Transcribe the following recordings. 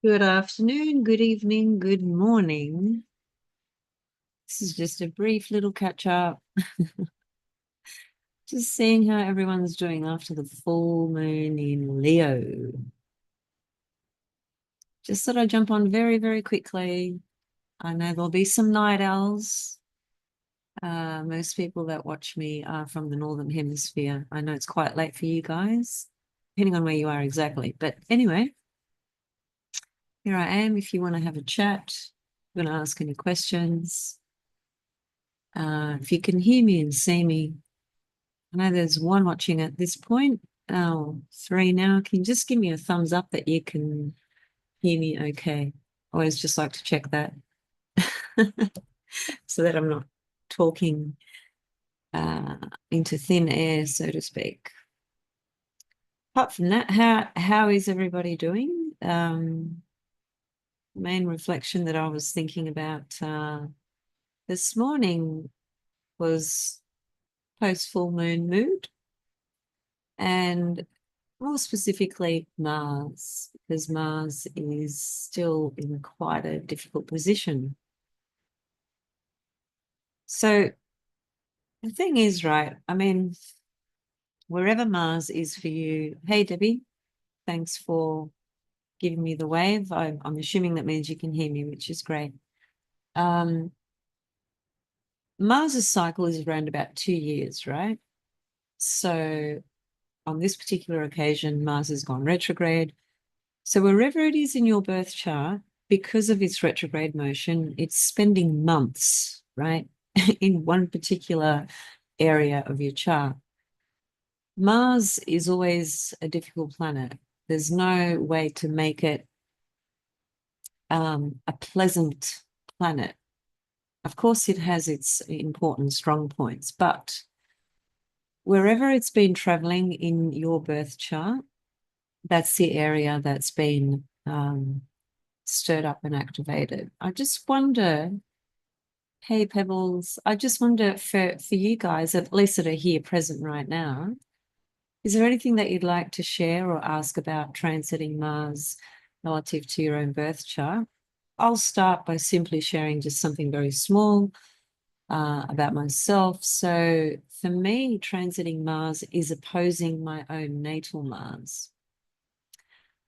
Good afternoon, good evening, good morning. This is just a brief little catch up, just seeing how everyone's doing after the full moon in Leo. Just thought I'd jump on very, very quickly. I know there'll be some night owls. Most people that watch me are from the Northern Hemisphere. I know it's quite late for you guys, depending on where you are exactly. But anyway, here I am if you want to have a chat. I'm going to ask any questions. If you can hear me and see me, I know there's one watching at this point. Oh, three now. Can you just give me a thumbs up that you can hear me okay? Always just like to check that so that I'm not talking uh, into thin air, so to speak. Apart from that, how is everybody doing? Main reflection that I was thinking about this morning was post full moon mood, and more specifically, Mars, because Mars is still in quite a difficult position. So the thing is, right, I mean, wherever Mars is for you, hey, Debbie, thanks for giving me the wave. I'm assuming that means you can hear me, which is great. Um, Mars's cycle is around about 2 years, right? So on this particular occasion, Mars has gone retrograde. So wherever it is in your birth chart, because of its retrograde motion, it's spending months, right, in one particular area of your chart. Mars is always a difficult planet. There's no way to make it a pleasant planet. Of course, it has its important strong points, but wherever it's been traveling in your birth chart, that's the area that's been stirred up and activated. I just wonder, hey Pebbles, I just wonder for you guys, at least that are here present right now, is there anything that you'd like to share or ask about transiting Mars relative to your own birth chart? I'll start by simply sharing just something very small about myself. So for me, transiting Mars is opposing my own natal Mars.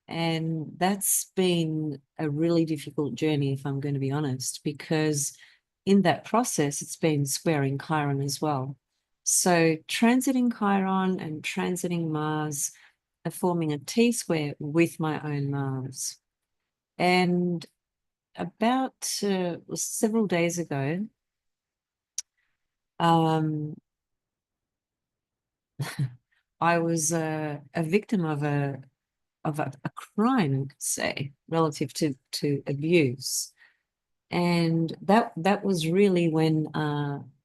And that's been a really difficult journey, if I'm going to be honest, because in that process, it's been squaring Chiron as well. So transiting Chiron and transiting Mars are forming a T-square with my own Mars. And about several days ago, um, I was a victim of a crime, you could say, relative to abuse. And that was really when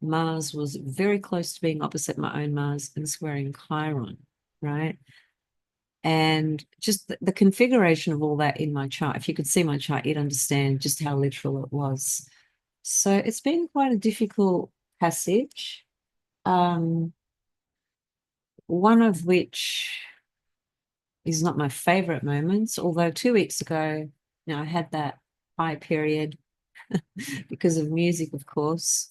Mars was very close to being opposite my own Mars and squaring Chiron, right? And just the configuration of all that in my chart, if you could see my chart, you'd understand just how literal it was. So it's been quite a difficult passage, um, one of which is not my favorite moments, although 2 weeks ago, I had that high period because of music, of course.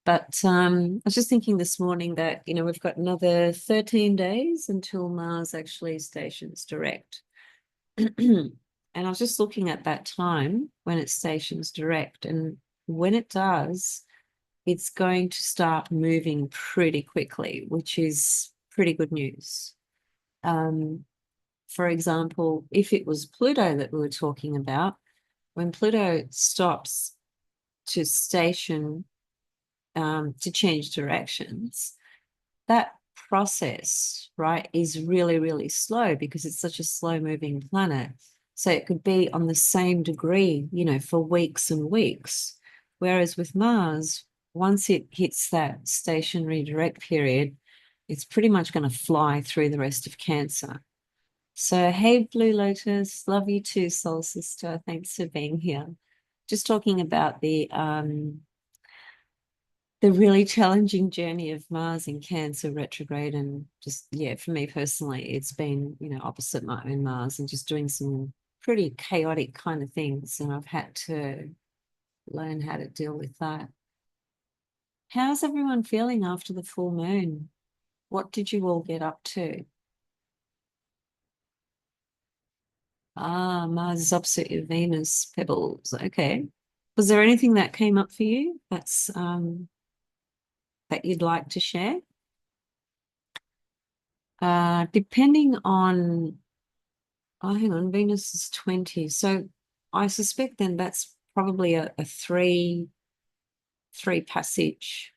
But I was just thinking this morning that, we've got another 13 days until Mars actually stations direct. And I was just looking at that time when it stations direct. And when it does, it's going to start moving pretty quickly, which is pretty good news. Um, for example, if it was Pluto that we were talking about, when Pluto stops to station to change directions, that process, right, is really, really slow because it's such a slow moving planet. So it could be on the same degree, for weeks and weeks. Whereas with Mars, once it hits that stationary direct period, it's pretty much going to fly through the rest of Cancer. So, hey, Blue Lotus, love you too, Soul Sister. Thanks for being here. Just talking about the really challenging journey of Mars in Cancer retrograde, and just, yeah, for me personally, it's been, opposite my own Mars and just doing some pretty chaotic kind of things, and I've had to learn how to deal with that. How's everyone feeling after the full moon? What did you all get up to? Ah, Mars is opposite your Venus, Pebbles. Okay. Was there anything that came up for you that you'd like to share? Depending on, oh, hang on, Venus is 20. So I suspect then that's probably a three passage,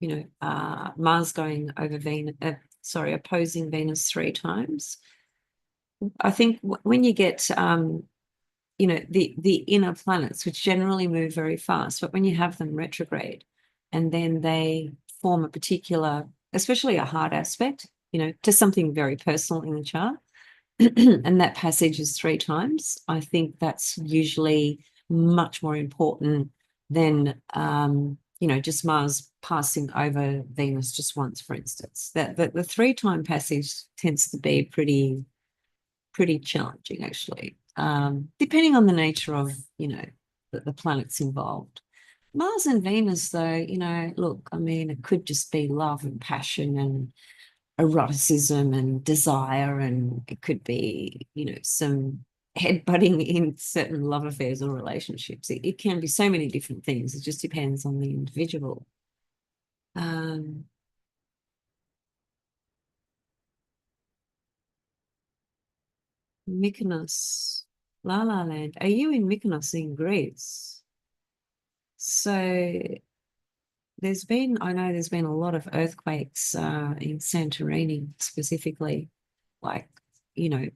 Mars going over Venus, opposing Venus three times. I think when you get the inner planets, which generally move very fast, but when you have them retrograde and then they form a particular, especially a hard aspect, to something very personal in the chart, and that passage is three times, I think that's usually much more important than just Mars passing over Venus just once, for instance. That the three-time passage tends to be pretty challenging, actually, depending on the nature of the planets involved. Mars and Venus, though, look, I mean, it could just be love and passion and eroticism and desire, and it could be, some headbutting in certain love affairs or relationships. It can be so many different things. It just depends on the individual. Um, Mykonos, La La Land. Are you in Mykonos in Greece? So I know there's been a lot of earthquakes in Santorini specifically, like,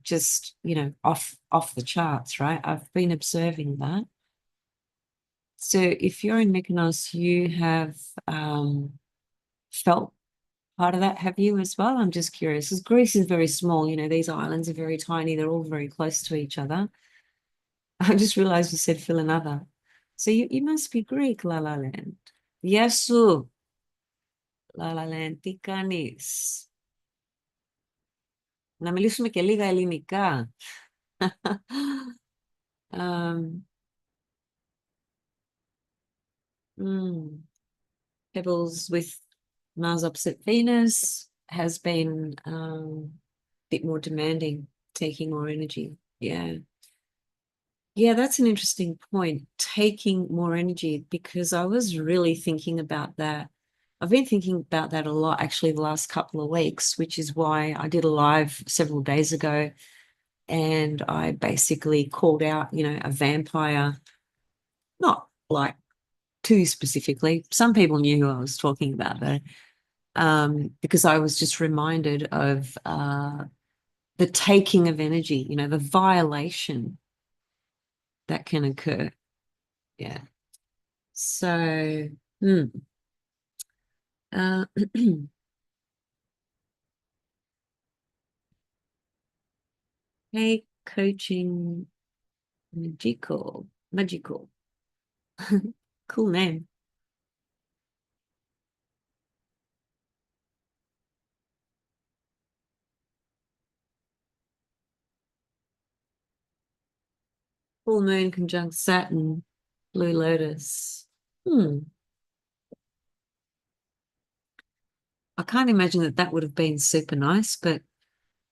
just, off the charts, right? I've been observing that. So if you're in Mykonos, you have felt part of that, have you as well? I'm just curious, because Greece is very small, these islands are very tiny, they're all very close to each other. I just realized you said fill another. So you must be Greek, La La Land. Yasu, La La Land, τι κάνεις? Να μιλήσουμε και λίγα ελληνικά. um, mm, Pebbles with Mars opposite Venus has been a bit more demanding, taking more energy. Yeah. Yeah, that's an interesting point, taking more energy, because I was really thinking about that. I've been thinking about that a lot actually the last couple of weeks, which is why I did a live several days ago and I basically called out, a vampire, not like too specifically. Some people knew who I was talking about though, because I was just reminded of the taking of energy, the violation that can occur. Yeah. So, uh, hey, coaching magical, cool name. Full moon conjunct Saturn, Blue Lotus. I can't imagine that would have been super nice, but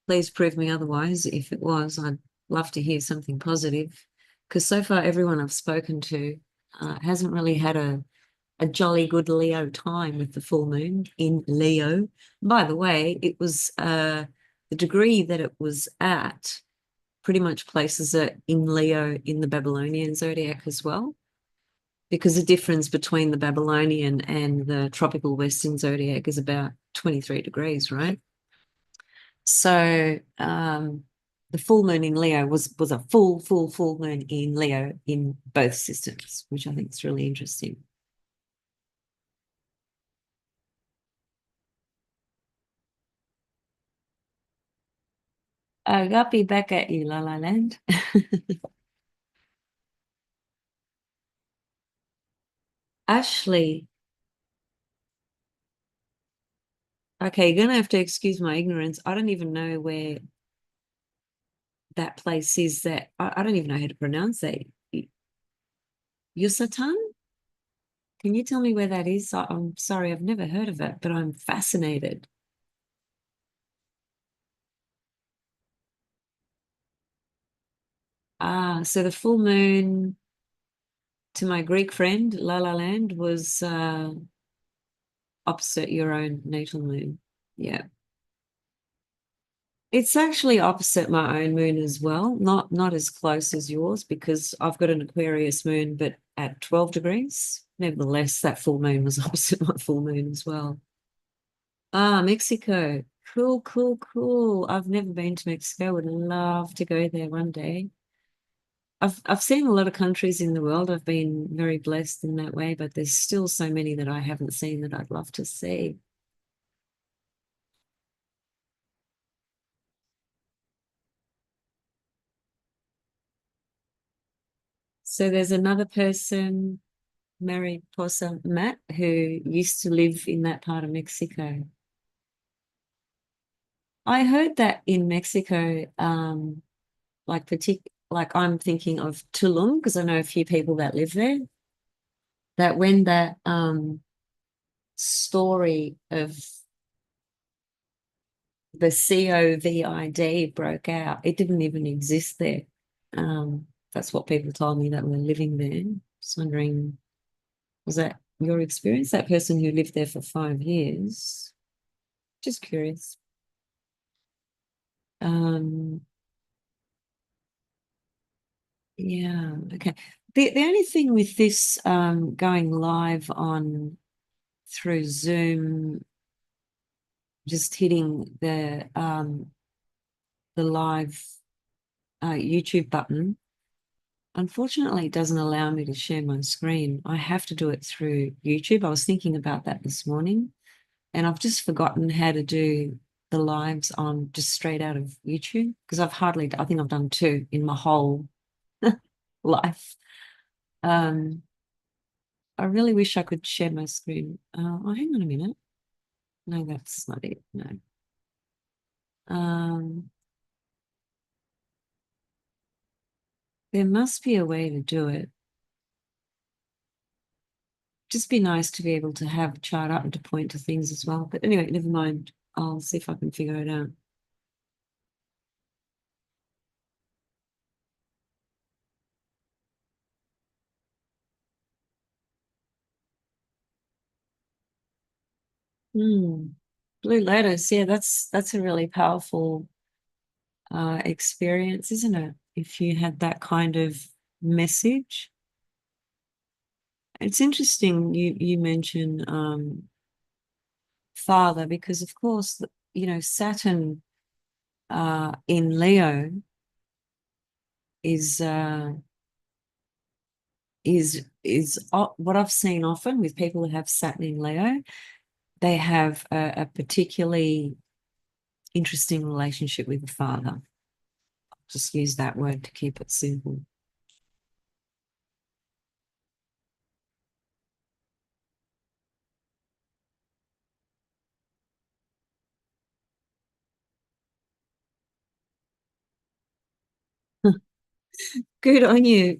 please prove me otherwise. If it was, I'd love to hear something positive, because so far everyone I've spoken to hasn't really had a jolly good Leo time with the full moon in Leo. By the way, it was the degree that it was at pretty much places it in Leo in the Babylonian zodiac as well, because the difference between the Babylonian and the tropical Western zodiac is about 23 degrees, right? So the full moon in Leo was a full moon in Leo in both systems, which I think is really interesting. Guppy, back at you, La La Land. Ashley. Okay, you're gonna have to excuse my ignorance. I don't even know where that place is that I don't even know how to pronounce that. Yucatan? Can you tell me where that is? I'm sorry, I've never heard of it, but I'm fascinated. So the full moon to my Greek friend, La La Land, was opposite your own natal moon. Yeah. It's actually opposite my own moon as well. Not as close as yours because I've got an Aquarius moon, but at 12 degrees. Nevertheless, that full moon was opposite my full moon as well. Mexico. Cool, cool, cool. I've never been to Mexico. Would love to go there one day. I've seen a lot of countries in the world. I've been very blessed in that way, but there's still so many that I haven't seen that I'd love to see. So there's another person, Mariposa Matt, who used to live in that part of Mexico. I heard that in Mexico, like I'm thinking of Tulum because I know a few people that live there. That when that story of the COVID broke out, it didn't even exist there. That's what people told me that were living there. Just wondering, was that your experience? That person who lived there for 5 years? Just curious. Um, yeah, okay. The only thing with this going live on through Zoom, just hitting the live YouTube button, unfortunately, it doesn't allow me to share my screen. I have to do it through YouTube. I was thinking about that this morning, and I've just forgotten how to do the lives on just straight out of YouTube because I think I've done two in my whole life. Um, I really wish I could share my screen. Hang on a minute. No, that's not it. No. Um, there must be a way to do it. Just be nice to be able to have a chart up and to point to things as well. But anyway, never mind. I'll see if I can figure it out. Hmm. Blue Lotus, yeah, that's a really powerful experience, isn't it? If you had that kind of message. It's interesting you mention father because of course Saturn in Leo is what I've seen often with people who have Saturn in Leo. They have a particularly interesting relationship with the father. Just use that word to keep it simple. Good on you,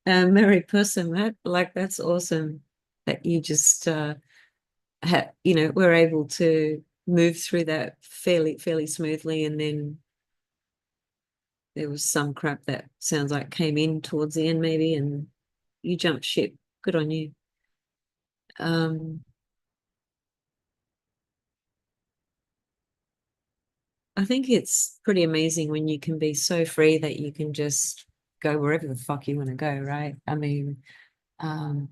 Mary person, Matt. Like that's awesome that you just were able to move through that fairly smoothly, and then there was some crap that sounds like came in towards the end, maybe, and you jumped ship. Good on you. Um, I think it's pretty amazing when you can be so free that you can just go wherever the fuck you want to go, right? I mean, um,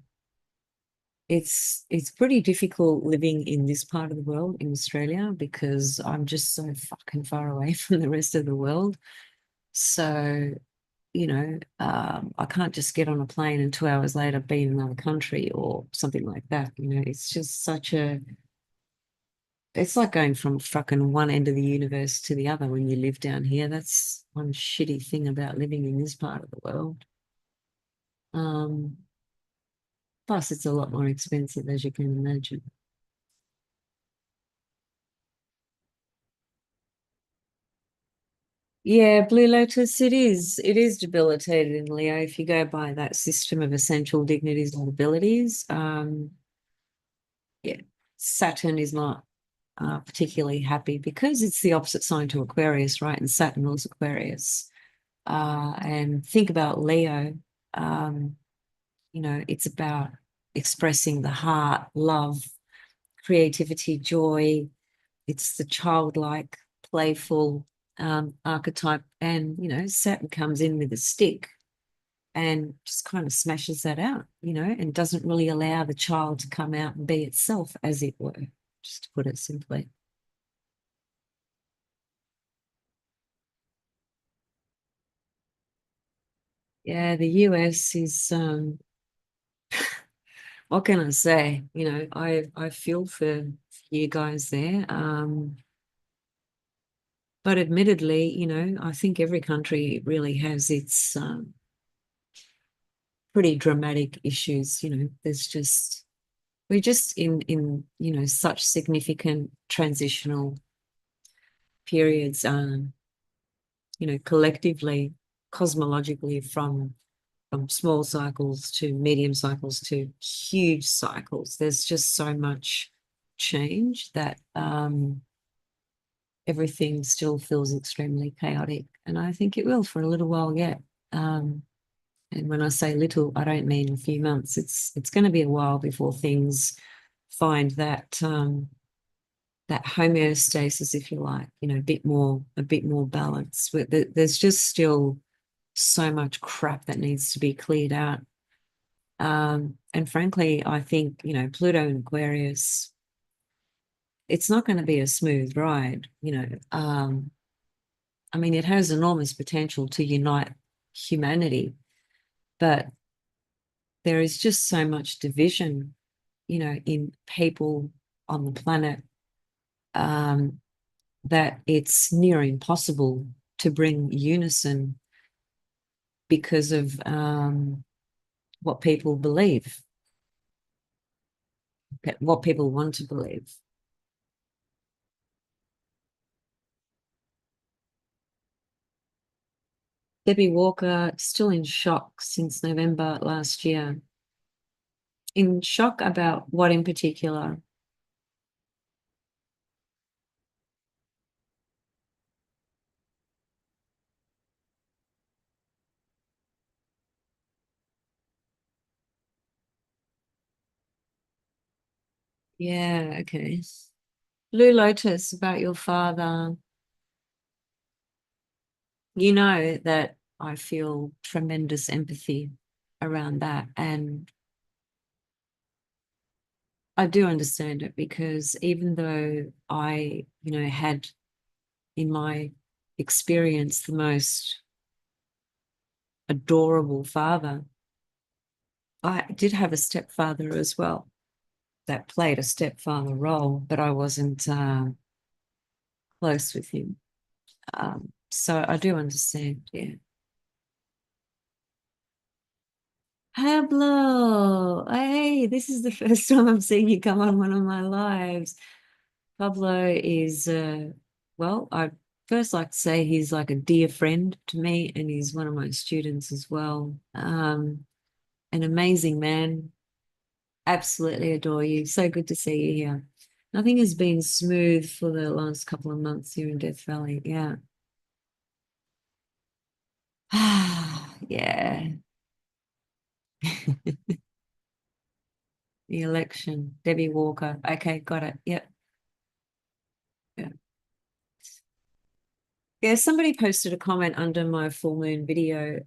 it's pretty difficult living in this part of the world in Australia because I'm just so fucking far away from the rest of the world. So, I can't just get on a plane and 2 hours later be in another country or something like that. It's just it's like going from fucking one end of the universe to the other when you live down here. That's one shitty thing about living in this part of the world. Um, Plus it's a lot more expensive, as you can imagine. Yeah, Blue Lotus, it is debilitated in Leo if you go by that system of essential dignities and abilities. Yeah, Saturn is not particularly happy because it's the opposite sign to Aquarius, right? And Saturn rules Aquarius. And think about Leo. Um, it's about expressing the heart, love, creativity, joy. It's the childlike, playful archetype. And, Saturn comes in with a stick and just kind of smashes that out, and doesn't really allow the child to come out and be itself, as it were, just to put it simply. Yeah, the US is, what can I say? I feel for you guys there. But admittedly, I think every country really has its pretty dramatic issues. We're just in such significant transitional periods, collectively, cosmologically, from small cycles to medium cycles to huge cycles. There's just so much change that everything still feels extremely chaotic. And I think it will for a little while yet. Um, and when I say little, I don't mean a few months. It's going to be a while before things find that homeostasis, if you like, a bit more balance. There's just still so much crap that needs to be cleared out. And frankly, I think, Pluto and Aquarius, it's not going to be a smooth ride. I mean, it has enormous potential to unite humanity, but there is just so much division, in people on the planet, um, that it's near impossible to bring unison because of what people believe, what people want to believe. Debbie Walker still in shock since November last year. In shock about what in particular? Yeah, okay. Blue Lotus, about your father. You know that I feel tremendous empathy around that. And I do understand it because even though I, had in my experience the most adorable father, I did have a stepfather as well that played a stepfather role, but I wasn't close with him. So I do understand, yeah. Pablo, hey, this is the first time I'm seeing you come on one of my lives. Pablo is, well, I'd first like to say he's like a dear friend to me, and he's one of my students as well. An amazing man. Absolutely adore you. So good to see you here. Nothing has been smooth for the last couple of months here in Death Valley. Yeah. Yeah. The election. Debbie Walker. Okay, got it. Yep. Yeah. Yeah, somebody posted a comment under my full moon video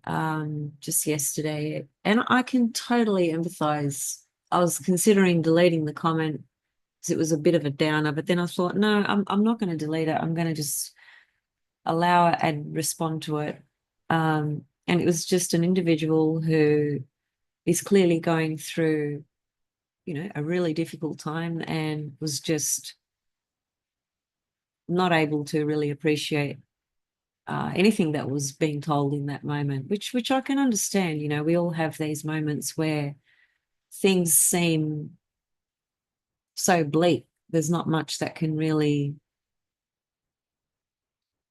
just yesterday, and I can totally empathize. I was considering deleting the comment because it was a bit of a downer, but then I thought, no, I'm not going to delete it. I'm going to just allow it and respond to it. And it was just an individual who is clearly going through, a really difficult time and was just not able to really appreciate anything that was being told in that moment, which I can understand. We all have these moments where things seem so bleak. There's not much that can really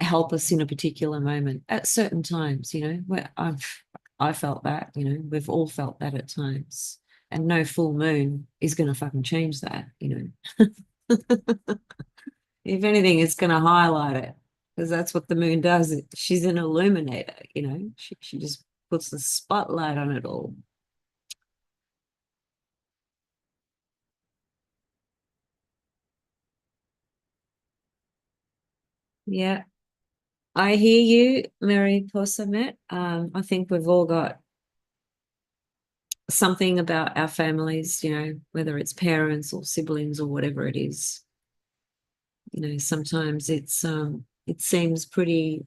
help us in a particular moment at certain times, where I felt that, we've all felt that at times. And no full moon is going to fucking change that, If anything, it's going to highlight it because that's what the moon does. She's an illuminator, She just puts the spotlight on it all. Yeah, I hear you, Mary Posamet. I think we've all got something about our families, whether it's parents or siblings or whatever it is. Sometimes it seems pretty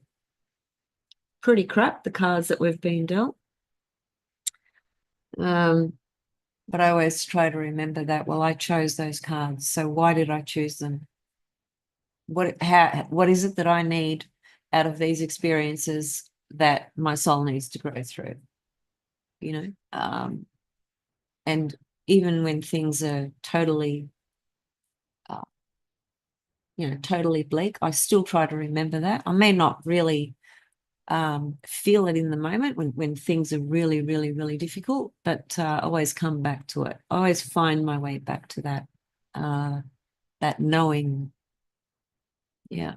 crap, the cards that we've been dealt. Um, but I always try to remember that, well, I chose those cards, so why did I choose them? What is it that I need out of these experiences that my soul needs to grow through? You know, and even when things are totally uh, totally bleak, I still try to remember that. I may not really feel it in the moment when things are really, really, really difficult, but always come back to it. I always find my way back to that knowing. Yeah.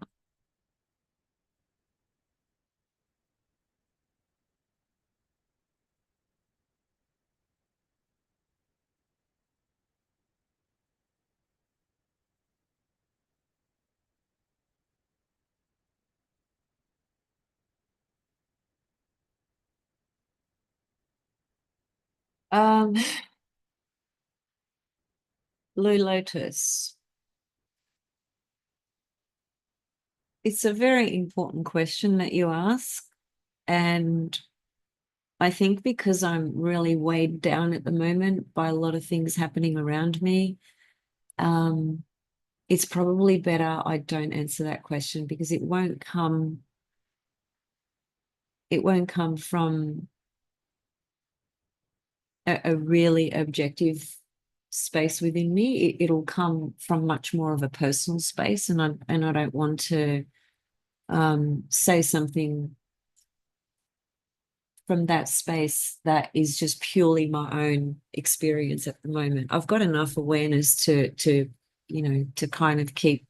Um, Blue Lotus. It's a very important question that you ask. And I think because I'm really weighed down at the moment by a lot of things happening around me, um, it's probably better I don't answer that question because it won't come from a really objective space within me. It'll come from much more of a personal space, and I don't want to say something from that space that is just purely my own experience at the moment. I've got enough awareness to kind of keep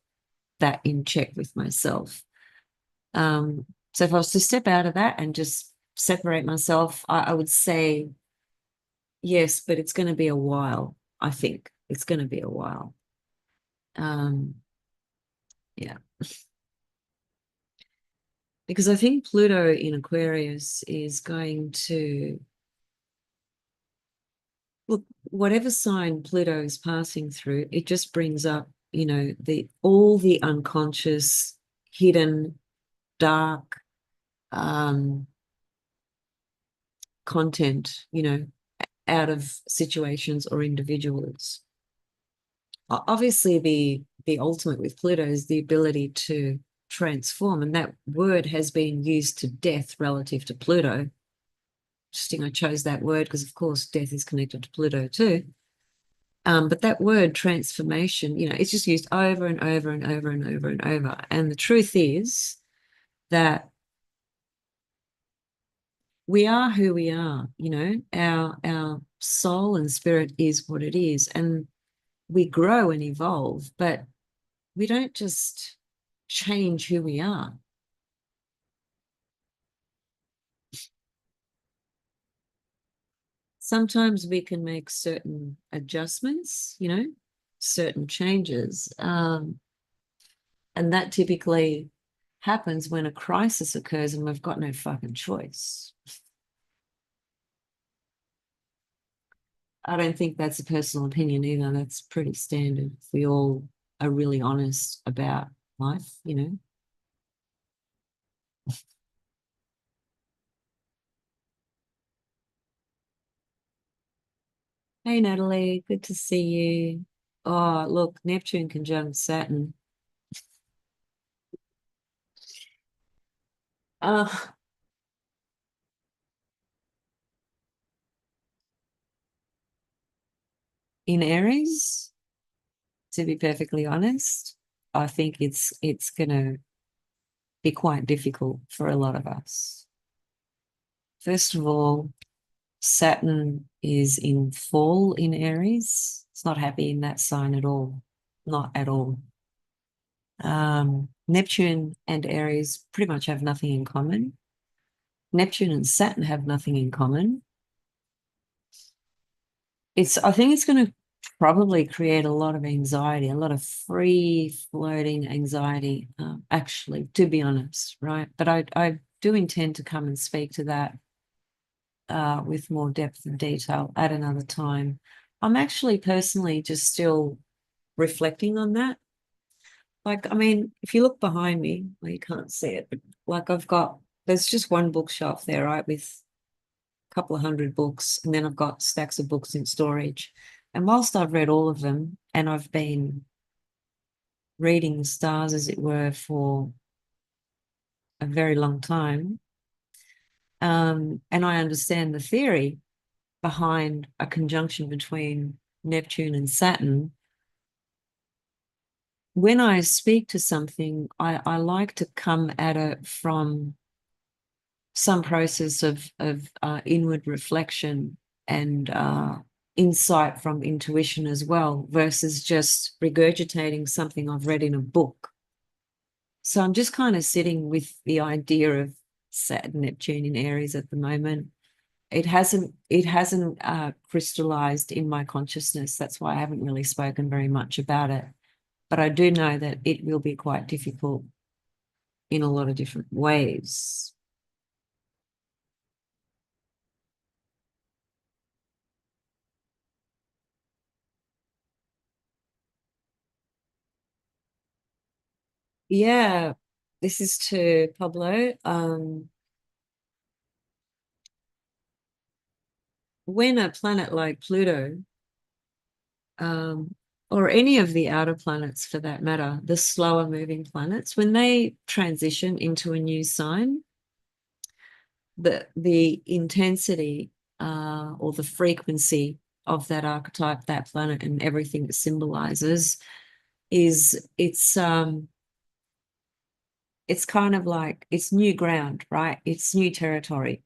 that in check with myself. So if I was to step out of that and just separate myself, I would say yes, but it's going to be a while. I think it's going to be a while. Um, yeah, because I think Pluto in Aquarius is going to look, whatever sign Pluto is passing through, it just brings up, the all the unconscious, hidden, dark um, content, out of situations or individuals. Obviously, the ultimate with Pluto is the ability to transform, and that word has been used to death relative to Pluto. Interesting, I chose that word because, of course, death is connected to Pluto too. But that word transformation, it's just used over and over and over and over and over. And the truth is that we are who we are, our soul and spirit is what it is. And we grow and evolve, but we don't just change who we are. Sometimes we can make certain adjustments, certain changes. And that typically happens when a crisis occurs and we've got no fucking choice. I don't think that's a personal opinion either. That's pretty standard. We all are really honest about life. Hey, Natalie, good to see you. Oh, look, Neptune conjunct Saturn. Uh, in Aries, to be perfectly honest, I think it's gonna be quite difficult for a lot of us. First of all, Saturn is in fall in Aries. It's not happy in that sign at all. Not at all. Neptune and Aries pretty much have nothing in common. Neptune and Saturn have nothing in common. I think it's going to probably create a lot of anxiety, a lot of free floating anxiety, actually, to be honest, right? But I do intend to come and speak to that with more depth and detail at another time. I'm actually personally just still reflecting on that. Like, I mean, if you look behind me, well, you can't see it, but like there's just one bookshelf there, right, with a couple of hundred books, and then I've got stacks of books in storage. And whilst I've read all of them, and I've been reading the stars, as it were, for a very long time, and I understand the theory behind a conjunction between Neptune and Saturn, when I speak to something, I like to come at it from some process of inward reflection and insight from intuition as well, versus just regurgitating something I've read in a book. So I'm just kind of sitting with the idea of Saturn, Neptune in Aries at the moment. It hasn't crystallized in my consciousness. That's why I haven't really spoken very much about it. But I do know that it will be quite difficult in a lot of different ways. Yeah, this is to Pablo. When a planet like Pluto, um, or any of the outer planets for that matter, the slower moving planets, when they transition into a new sign, the intensity or the frequency of that archetype, that planet, and everything it symbolizes it's kind of like it's new ground, right? It's new territory,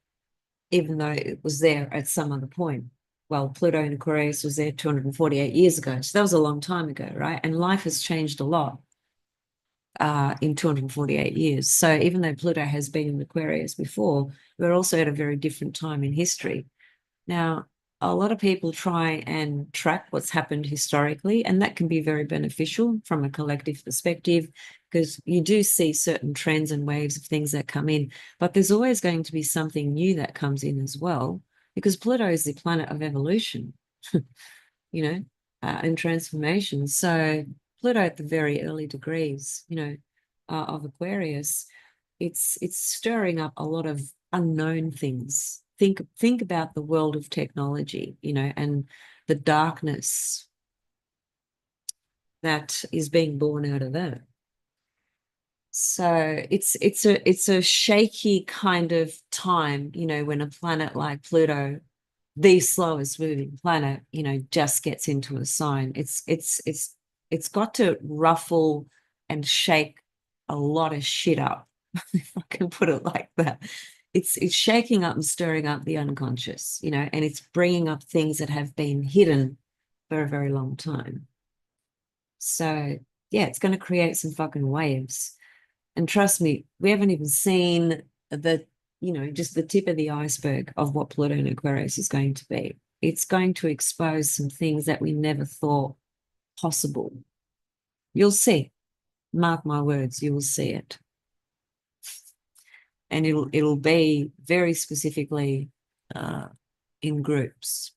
even though it was there at some other point. Well, Pluto in Aquarius was there 248 years ago. So that was a long time ago, right? And life has changed a lot in 248 years. So even though Pluto has been in Aquarius before, we're also at a very different time in history. Now, a lot of people try and track what's happened historically, and that can be very beneficial from a collective perspective because you do see certain trends and waves of things that come in, but there's always going to be something new that comes in as well because Pluto is the planet of evolution, you know, and transformation. So Pluto at the very early degrees, of Aquarius, it's stirring up a lot of unknown things. Think about the world of technology, and the darkness that is being born out of that. So it's a shaky kind of time, when a planet like Pluto, the slowest moving planet, just gets into a sign. It's got to ruffle and shake a lot of shit up, if I can put it like that. It's shaking up and stirring up the unconscious, and it's bringing up things that have been hidden for a very long time. So yeah, it's going to create some fucking waves. And trust me, we haven't even seen just the tip of the iceberg of what Pluto and Aquarius is going to be. It's going to expose some things that we never thought possible. You'll see. Mark my words, you will see it. And it'll be very specifically in groups.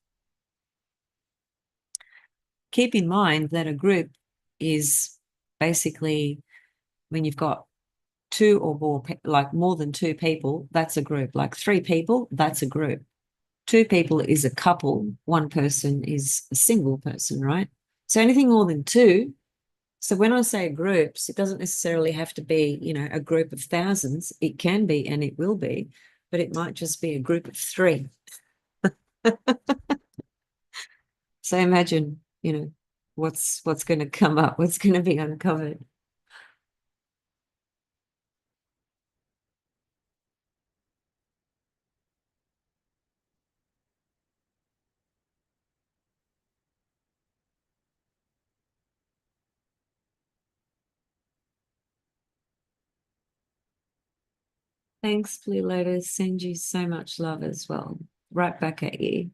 Keep in mind that a group is basically when you've got two or more, like more than two people, that's a group. Like three people, that's a group. Two people is a couple. One person is a single person, right? So anything more than two. So when I say groups, it doesn't necessarily have to be, a group of thousands. It can be, and it will be, but it might just be a group of three. So imagine, what's going to come up, what's going to be uncovered. Thanks, Blue Lotus. Send you so much love as well. Right back at you.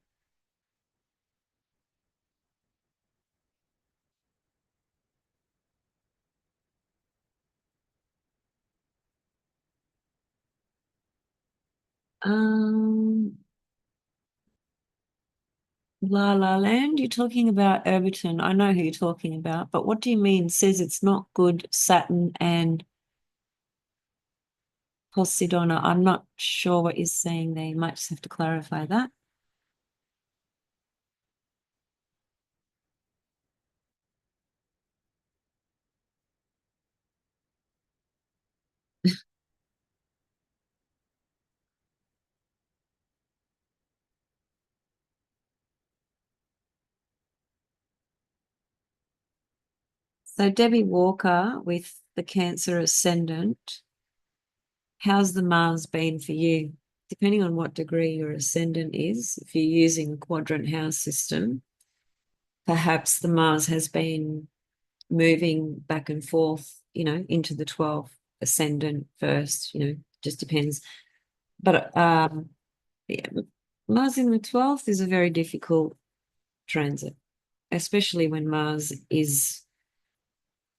Um, La La Land, you're talking about Irvington. I know who you're talking about, but what do you mean? Says it's not good, Saturn and Posidona. I'm not sure what you're saying there. You might just have to clarify that. So Debbie Walker with the Cancer ascendant, how's the Mars been for you? Depending on what degree your ascendant is, if you're using a quadrant house system, perhaps the Mars has been moving back and forth, into the 12th ascendant first, just depends. But yeah, Mars in the 12th is a very difficult transit, especially when Mars is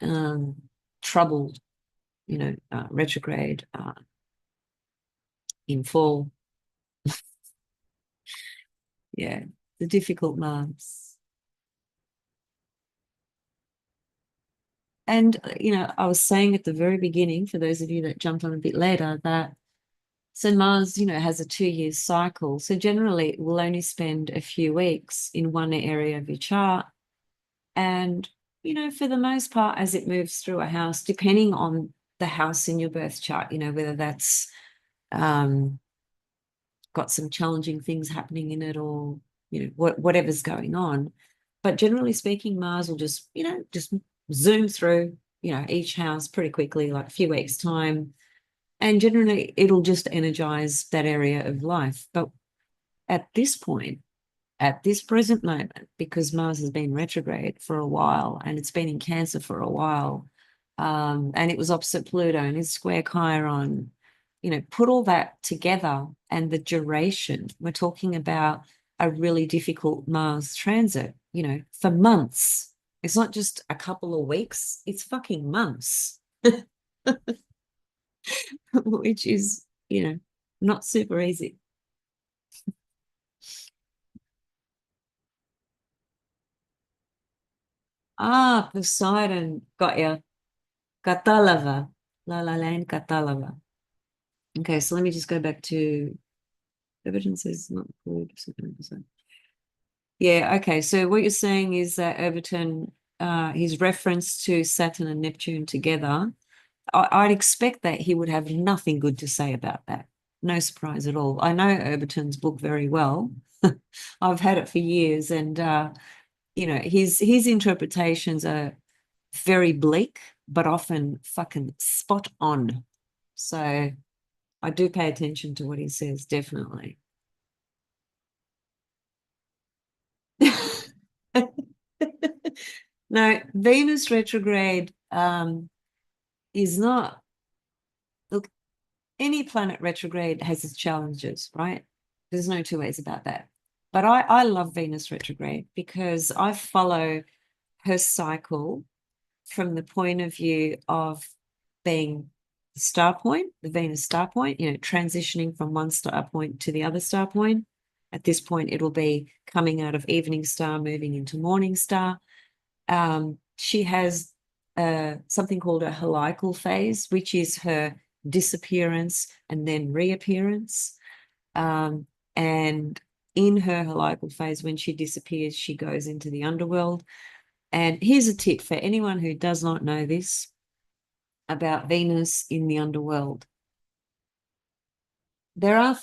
um, troubled, retrograde, in fall. Yeah, the difficult Mars. And, I was saying at the very beginning, for those of you that jumped on a bit later, that so Mars, has a 2 year cycle. So generally it will only spend a few weeks in one area of your chart. And, for the most part, as it moves through a house, depending on the house in your birth chart, whether that's um, got some challenging things happening in it or, whatever's going on. But generally speaking, Mars will just zoom through, each house pretty quickly, like a few weeks' time. And generally it'll just energize that area of life. But at this point, at this present moment, because Mars has been retrograde for a while and it's been in Cancer for a while, and it was opposite Pluto and it's square Chiron, put all that together and the duration, we're talking about a really difficult Mars transit, for months. It's not just a couple of weeks, it's fucking months, which is, not super easy. Ah, Poseidon, got ya. Katalava. La La Land, Katalava. Okay, so let me just go back to evidence is not good. Yeah, okay. So what you're saying is that Overton, his reference to Saturn and Neptune together, I'd expect that he would have nothing good to say about that. No surprise at all. I know Overton's book very well. I've had it for years, and his interpretations are very bleak, but often fucking spot on. So I do pay attention to what he says, definitely. No, Venus retrograde is not, look, any planet retrograde has its challenges, right? There's no two ways about that. But I love Venus retrograde because I follow her cycle from the point of view of being the star point, the Venus star point, transitioning from one star point to the other star point. At this point, it'll be coming out of evening star, moving into morning star. She has something called a heliacal phase, which is her disappearance and then reappearance. And in her heliacal phase, when she disappears, she goes into the underworld. And here's a tip for anyone who does not know this about Venus in the underworld. There are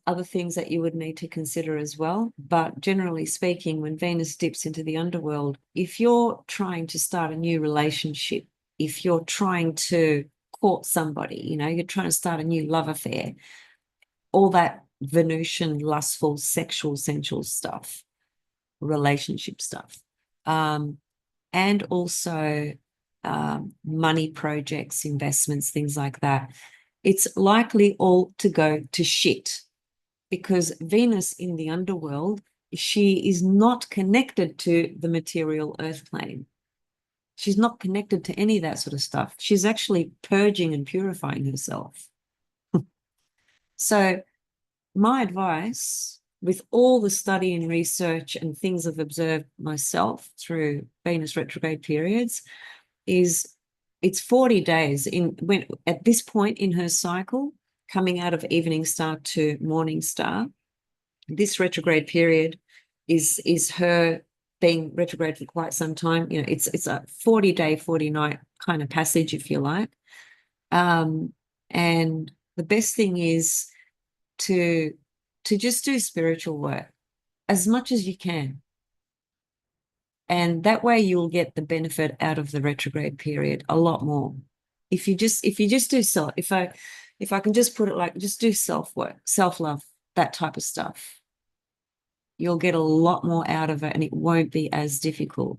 other things that you would need to consider as well. But generally speaking, when Venus dips into the underworld, if you're trying to start a new relationship, if you're trying to court somebody, you're trying to start a new love affair, all that Venusian, lustful, sexual, sensual stuff, relationship stuff. And also money projects, investments, things like that. it's likely all to go to shit, because Venus in the underworld, she is not connected to the material earth plane. She's not connected to any of that sort of stuff. She's actually purging and purifying herself. So my advice, with all the study and research and things I've observed myself through Venus retrograde periods, is it's 40 days when at this point in her cycle, coming out of evening star to morning star. This retrograde period is her being retrograde for quite some time. You know, it's a 40-day, 40-night kind of passage, if you like. And the best thing is to just do spiritual work as much as you can. And that way you'll get the benefit out of the retrograde period a lot more. If you just do self, if I can just put it like, just do self-work, self-love, that type of stuff, you'll get a lot more out of it and it won't be as difficult.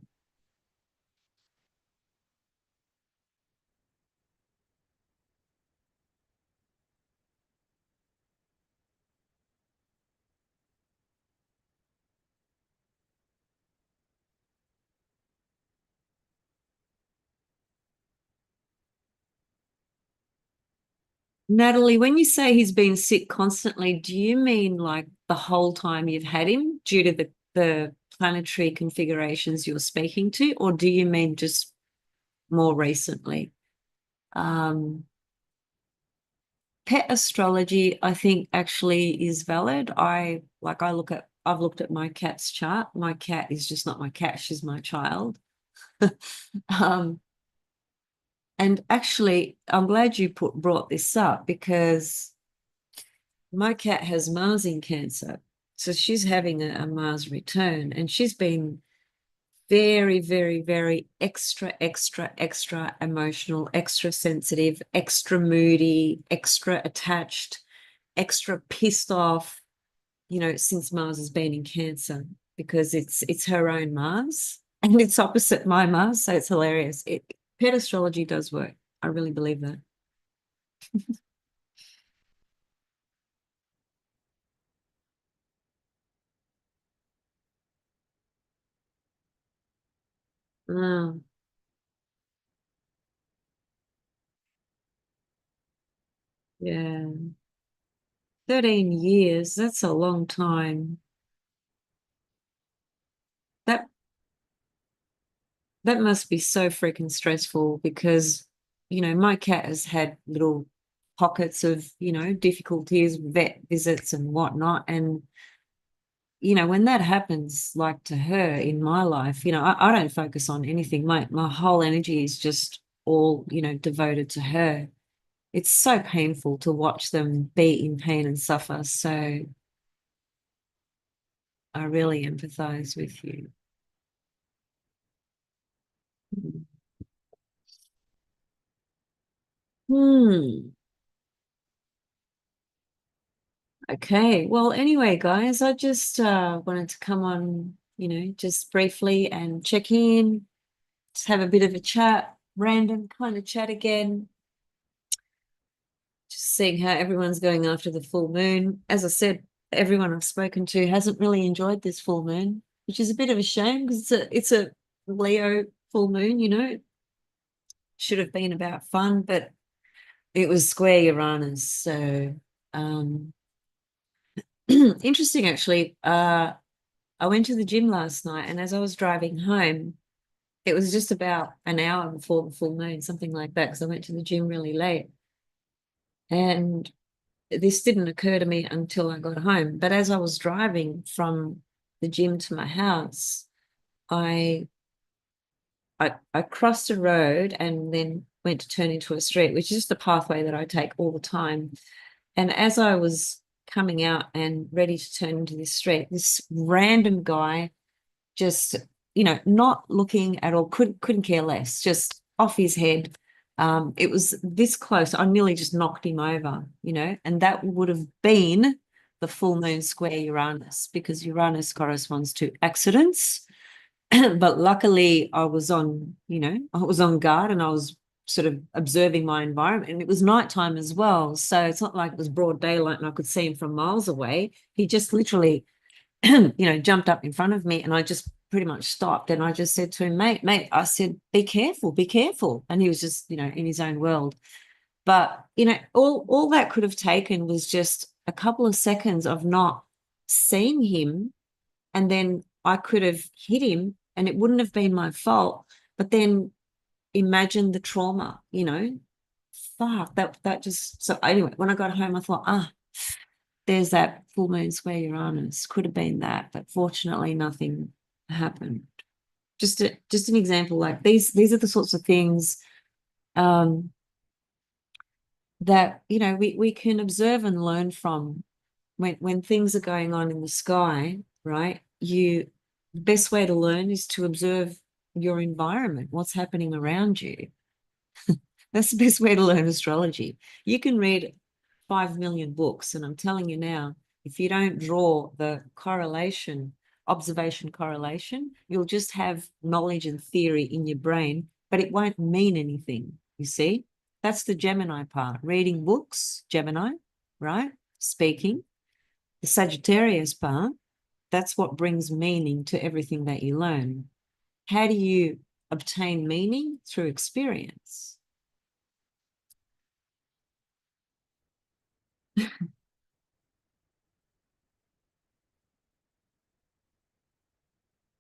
Natalie, when you say he's been sick constantly, do you mean like the whole time you've had him due to the planetary configurations you're speaking to, or do you mean just more recently? Um, Pet astrology, I think, actually is valid. I've looked at my cat's chart. My cat is just not my cat, she's my child. Um, and actually, I'm glad you brought this up, because my cat has Mars in Cancer. So she's having a Mars return, and she's been very, very, very extra emotional, extra sensitive, extra moody, extra attached, extra pissed off, since Mars has been in Cancer, because it's her own Mars and it's opposite my Mars. So it's hilarious. Pet astrology does work. I really believe that. Oh, yeah. 13 years, that's a long time. That that must be so freaking stressful, because, my cat has had little pockets of, difficulties, vet visits and whatnot. And, when that happens, like to her in my life, I don't focus on anything. My whole energy is just all, devoted to her. It's so painful to watch them be in pain and suffer. So I really empathize with you. Hmm. Okay. Well, anyway, guys, I just wanted to come on, just briefly and check in, just have a bit of a chat, random kind of chat again, just seeing how everyone's going after the full moon. As I said, everyone I've spoken to hasn't really enjoyed this full moon, which is a bit of a shame, because it's a Leo full moon, should have been about fun, but it was square Uranus. So interesting actually. I went to the gym last night, and as I was driving home, it was just about an hour before the full moon, something like that, because I went to the gym really late. And this didn't occur to me until I got home. But as I was driving from the gym to my house, I I crossed a road and then went to turn into a street, which is just a pathway that I take all the time. And as I was coming out and ready to turn into this street, this random guy, just, not looking at all, couldn't care less, just off his head. It was this close. I nearly just knocked him over, and that would have been the full moon square Uranus, because Uranus corresponds to accidents. But luckily I was on guard, and I was sort of observing my environment. And it was nighttime as well. So it's not like it was broad daylight and I could see him from miles away. He just literally, jumped up in front of me, and I just pretty much stopped. And I just said to him, mate, I said, be careful, be careful. And he was just, in his own world. But, all that could have taken was just a couple of seconds of not seeing him. And then I could have hit him and it wouldn't have been my fault. But then imagine the trauma, fuck that just, so anyway, when I got home, I thought, there's that full moon square Uranus. Could have been that, but fortunately nothing happened. Just an example, like these are the sorts of things that we can observe and learn from when things are going on in the sky, right? The best way to learn is to observe your environment, what's happening around you. That's the best way to learn astrology. You can read 5 million books, and I'm telling you now, if you don't draw the observation correlation, you'll just have knowledge and theory in your brain, but it won't mean anything, you see? That's the Gemini part. Reading books, Gemini, right? Speaking. The Sagittarius part, that's what brings meaning to everything that you learn. How do you obtain meaning? Through experience.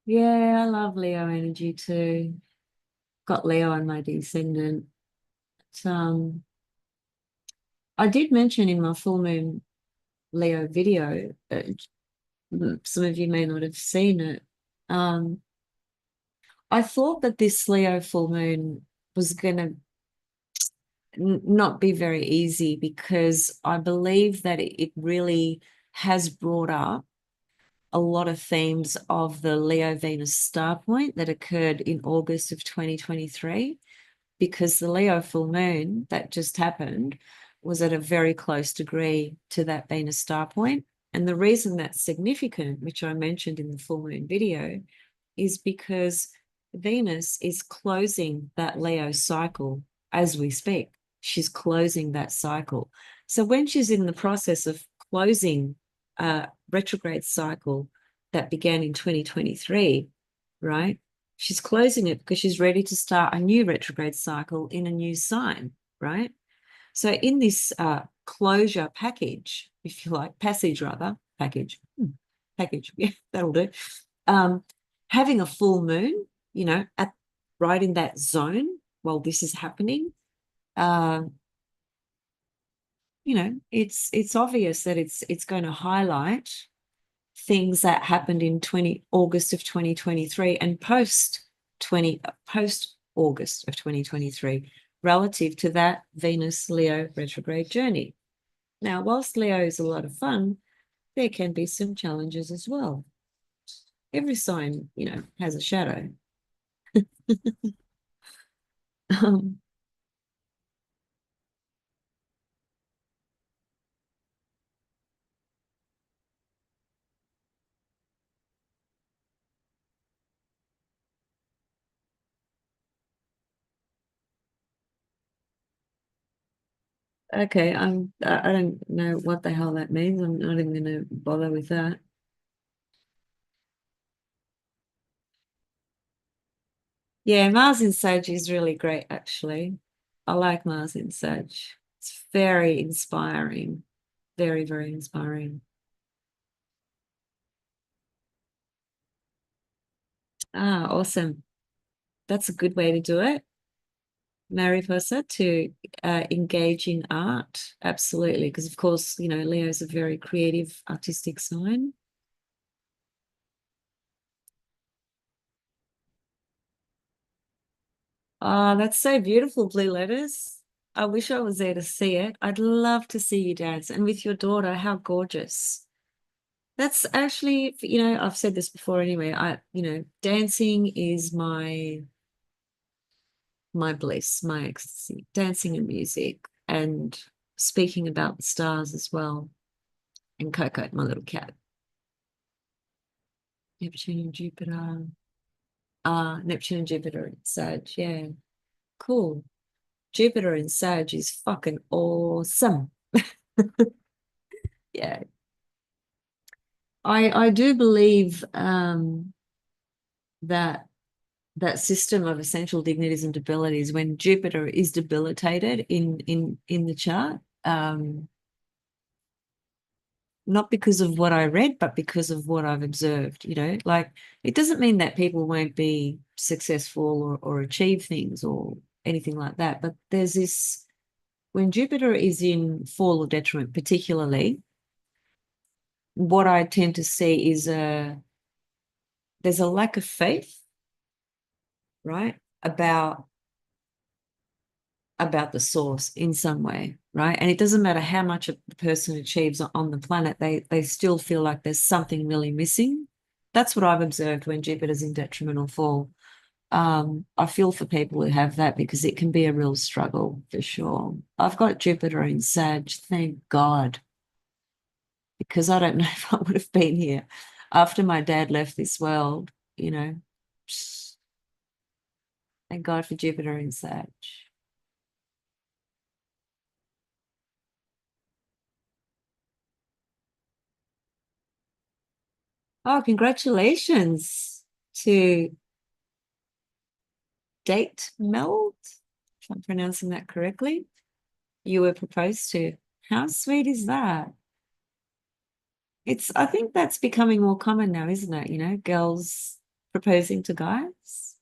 Yeah, I love Leo energy too. Got Leo on my descendant. Um, I did mention in my full moon Leo video, some of you may not have seen it. I thought that this Leo full moon was going to not be very easy, because I believe that it really has brought up a lot of themes of the Leo Venus star point that occurred in August of 2023, because the Leo full moon that just happened was at a very close degree to that Venus star point. And the reason that's significant, which I mentioned in the full moon video, is because Venus is closing that Leo cycle as we speak. She's closing that cycle. So when she's in the process of closing a retrograde cycle that began in 2023, right? She's closing it because she's ready to start a new retrograde cycle in a new sign, right? So in this closure package, if you like, package, yeah, that'll do. Having a full moon, right in that zone while this is happening, it's obvious that it's going to highlight things that happened in August of 2023 and post August of 2023 relative to that Venus Leo retrograde journey. Now, whilst Leo is a lot of fun, there can be some challenges as well. Every sign, has a shadow. um, okay, I don't know what the hell that means. I'm not even going to bother with that. Yeah, Mars in Sag is really great, actually. I like Mars in Sag. It's very inspiring. Very, very inspiring. Awesome. That's a good way to do it, Mariposa, to engage in art. Absolutely. Because, of course, Leo is a very creative, artistic sign. That's so beautiful, Blue Letters. I wish I was there to see it. I'd love to see you dance. And with your daughter, how gorgeous. That's actually, I've said this before anyway. Dancing is my bliss, my ecstasy. Dancing and music, and speaking about the stars as well. And Coco, my little cat. Neptune and Jupiter. Neptune and Jupiter and Sag. Yeah, cool. Jupiter in Sag is fucking awesome. Yeah. I do believe that that system of essential dignities and debilities, when Jupiter is debilitated in the chart, not because of what I read, but because of what I've observed, like it doesn't mean that people won't be successful or achieve things or anything like that. But there's this, when Jupiter is in fall or detriment, particularly, what I tend to see is there's a lack of faith, right? About the source in some way, right? And it doesn't matter how much the person achieves on the planet, they still feel like there's something really missing. That's what I've observed when Jupiter's in detriment or fall. I feel for people who have that because it can be a real struggle for sure. I've got Jupiter in Sag, thank God, because I don't know if I would have been here after my dad left this world, you know. Thank God for Jupiter in Sag. Oh, congratulations to Date Meld, if I'm pronouncing that correctly. You were proposed to. How sweet is that? I think that's becoming more common now, isn't it? Girls proposing to guys.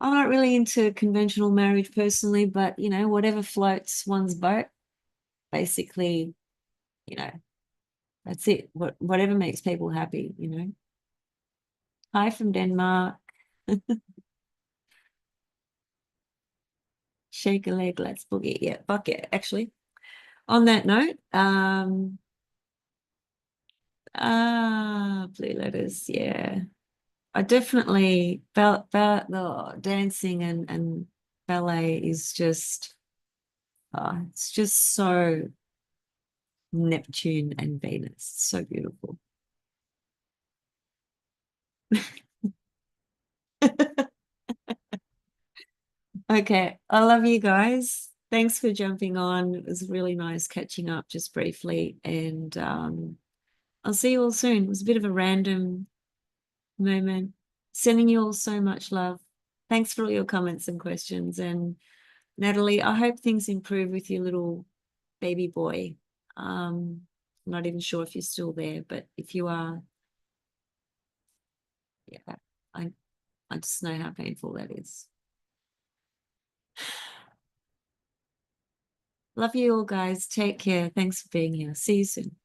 I'm not really into conventional marriage personally, but whatever floats one's boat, basically, you know, that's it. Whatever makes people happy. Hi from Denmark. Shake a leg, let's boogie. Yeah, fuck it, actually. On that note, blue letters, yeah. I definitely felt that the dancing and ballet is just it's just so Neptune and Venus. So beautiful. Okay, I love you guys. Thanks for jumping on. It was really nice catching up just briefly. And I'll see you all soon. It was a bit of a random moment. Sending you all so much love. Thanks for all your comments and questions. And Natalie, I hope things improve with your little baby boy. I'm not even sure if you're still there, but if you are, yeah, I, I just know how painful that is. Love you all, guys. Take care. Thanks for being here. See you soon.